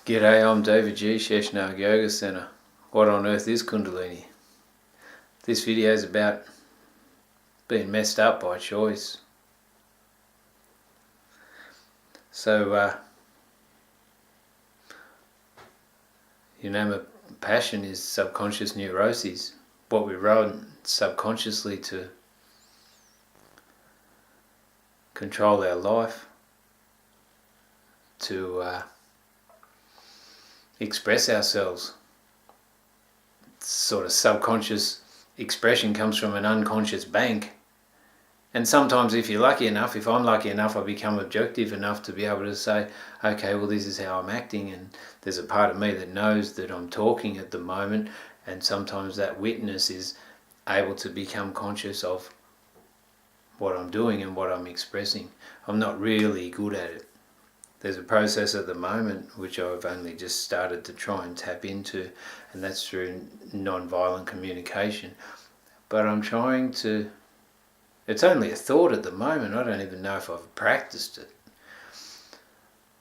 G'day, I'm omdevji, Sheshnag Yoga Center. What on earth is Kundalini? This video is about being messed up by choice. So, my passion is subconscious neuroses. What we run subconsciously to control our life, to express ourselves. Sort of subconscious expression comes from an unconscious bank, and sometimes if I'm lucky enough, I become objective enough to be able to say, okay, well, this is how I'm acting, and there's a part of me that knows that I'm talking at the moment, and sometimes that witness is able to become conscious of what I'm doing and what I'm expressing. I'm not really good at it. There's a process at the moment which I've only just started to try and tap into, and that's through non-violent communication. But I'm trying to, it's only a thought at the moment, I don't even know if I've practiced it.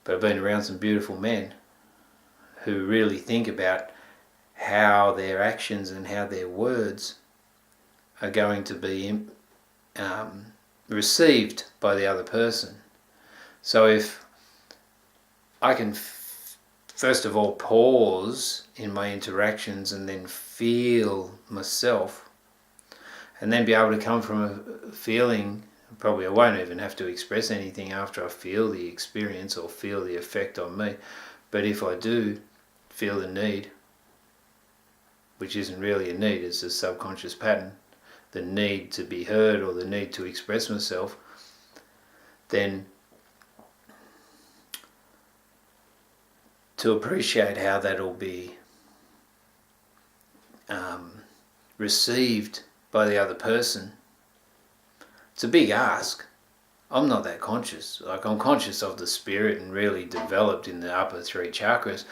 But I've been around some beautiful men who really think about how their actions and how their words are going to be received by the other person. So if I can first of all pause in my interactions and then feel myself, and then be able to come from a feeling, probably I won't even have to express anything after I feel the experience or feel the effect on me, but if I do feel the need, which isn't really a need, it's a subconscious pattern, the need to be heard or the need to express myself, then to appreciate how that'll be received by the other person. It's a big ask. I'm not that conscious. Like, I'm conscious of the spirit and really developed in the upper three chakras,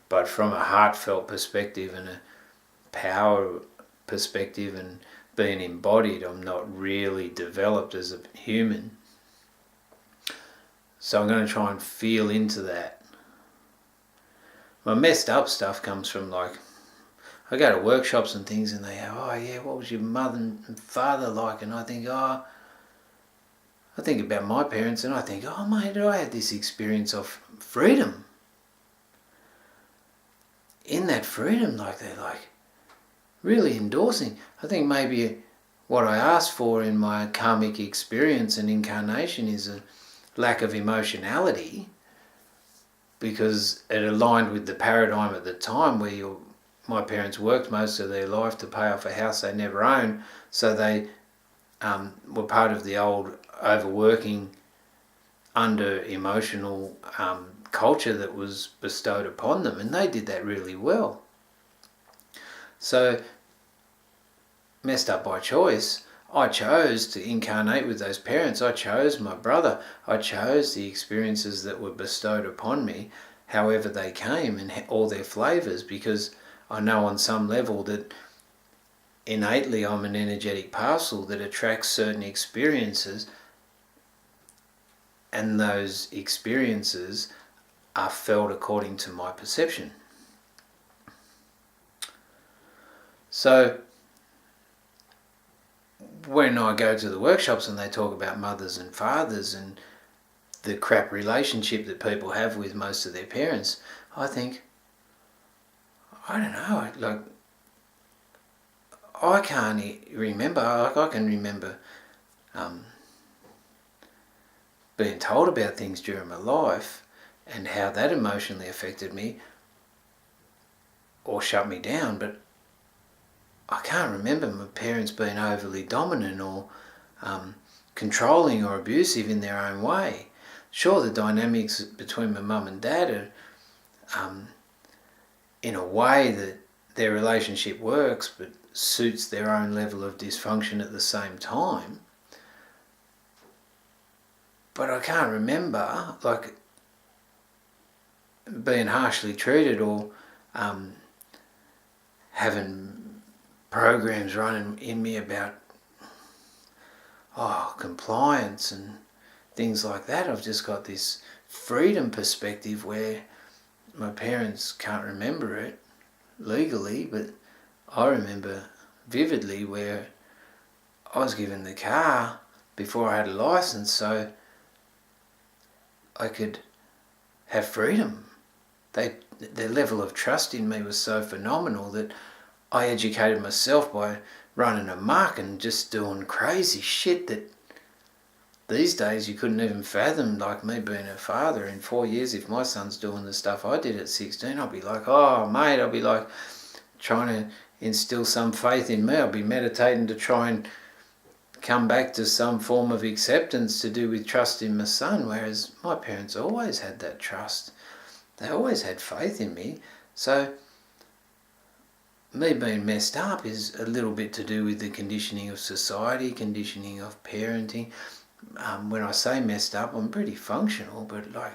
but from a heartfelt perspective and a power perspective and being embodied, I'm not really developed as a human. So I'm going to try and feel into that. My messed up stuff comes from, like, I go to workshops and things and they go, oh yeah, what was your mother and father like? And I think about my parents and I think, oh mate, I had this experience of freedom. In that freedom, like, they're like really endorsing. I think maybe what I asked for in my karmic experience and incarnation is a lack of emotionality, because it aligned with the paradigm at the time where my parents worked most of their life to pay off a house they never owned, so they were part of the old overworking, under emotional culture that was bestowed upon them, and they did that really well. So, messed up by choice, I chose to incarnate with those parents. I chose my brother. I chose the experiences that were bestowed upon me, however they came, and all their flavours, because I know on some level that innately I'm an energetic parcel that attracts certain experiences, and those experiences are felt according to my perception. So when I go to the workshops and they talk about mothers and fathers and the crap relationship that people have with most of their parents, I think, I don't know, like, I can't remember, like, I can remember being told about things during my life and how that emotionally affected me or shut me down, but I can't remember my parents being overly dominant or controlling or abusive in their own way. Sure, the dynamics between my mum and dad are in a way that their relationship works but suits their own level of dysfunction at the same time. But I can't remember, like, being harshly treated or having programs running in me about compliance and things like that. I've just got this freedom perspective where my parents can't remember it legally, but I remember vividly where I was given the car before I had a license so I could have freedom. Their level of trust in me was so phenomenal that I educated myself by running amok and just doing crazy shit that these days you couldn't even fathom. Like me being a father in 4 years, if my son's doing the stuff I did at 16, I'll be like, oh mate, I'll be like trying to instill some faith in me. I'll be meditating to try and come back to some form of acceptance to do with trust in my son, whereas my parents always had that trust. They always had faith in me. So me being messed up is a little bit to do with the conditioning of society, conditioning of parenting. When I say messed up, I'm pretty functional, but like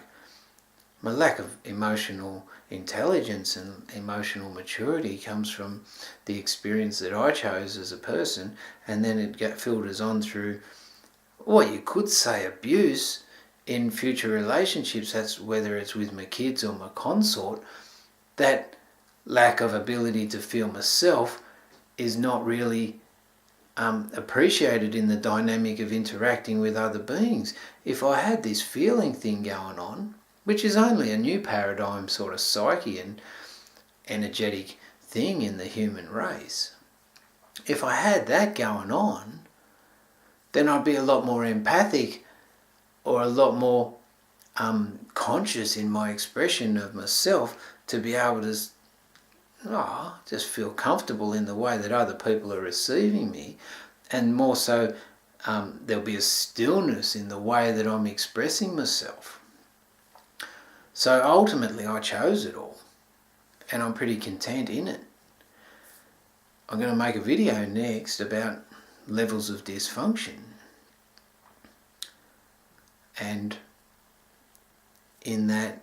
my lack of emotional intelligence and emotional maturity comes from the experience that I chose as a person, and then it filters on through what you could say abuse in future relationships. That's whether it's with my kids or my consort. That lack of ability to feel myself is not really appreciated in the dynamic of interacting with other beings. If I had this feeling thing going on, which is only a new paradigm sort of psyche and energetic thing in the human race, if I had that going on, then I'd be a lot more empathic or a lot more conscious in my expression of myself to be able to just feel comfortable in the way that other people are receiving me, and more so there'll be a stillness in the way that I'm expressing myself. So ultimately I chose it all, and I'm pretty content in it. I'm going to make a video next about levels of dysfunction, and in that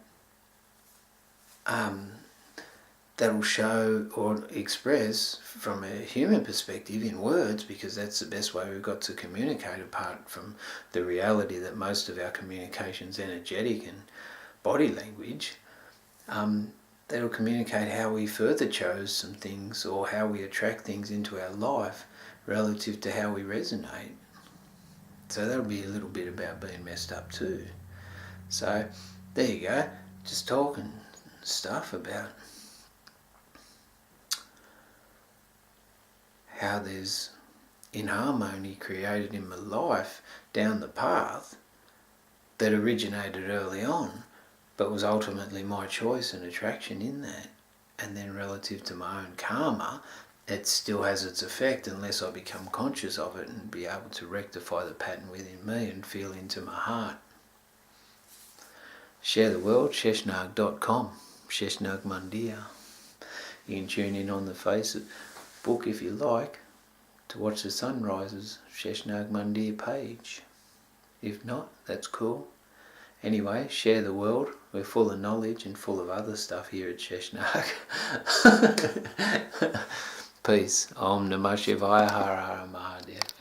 that'll show or express from a human perspective in words, because that's the best way we've got to communicate, apart from the reality that most of our communication's energetic and body language. That'll communicate how we further chose some things, or how we attract things into our life relative to how we resonate. So that'll be a little bit about being messed up too. So there you go, just talking stuff about how there's inharmony created in my life down the path that originated early on, but was ultimately my choice and attraction in that. And then relative to my own karma, it still has its effect unless I become conscious of it and be able to rectify the pattern within me and feel into my heart. Share the world, sheshnag.com, Sheshnag Mandir. You can tune in on the Facebook if you like to watch the sunrises, Sheshnag Mandir page. If not, that's cool. Anyway, share the world. We're full of knowledge and full of other stuff here at Sheshnag. Peace. Om Namah Shivaya. Har Har Mahadev.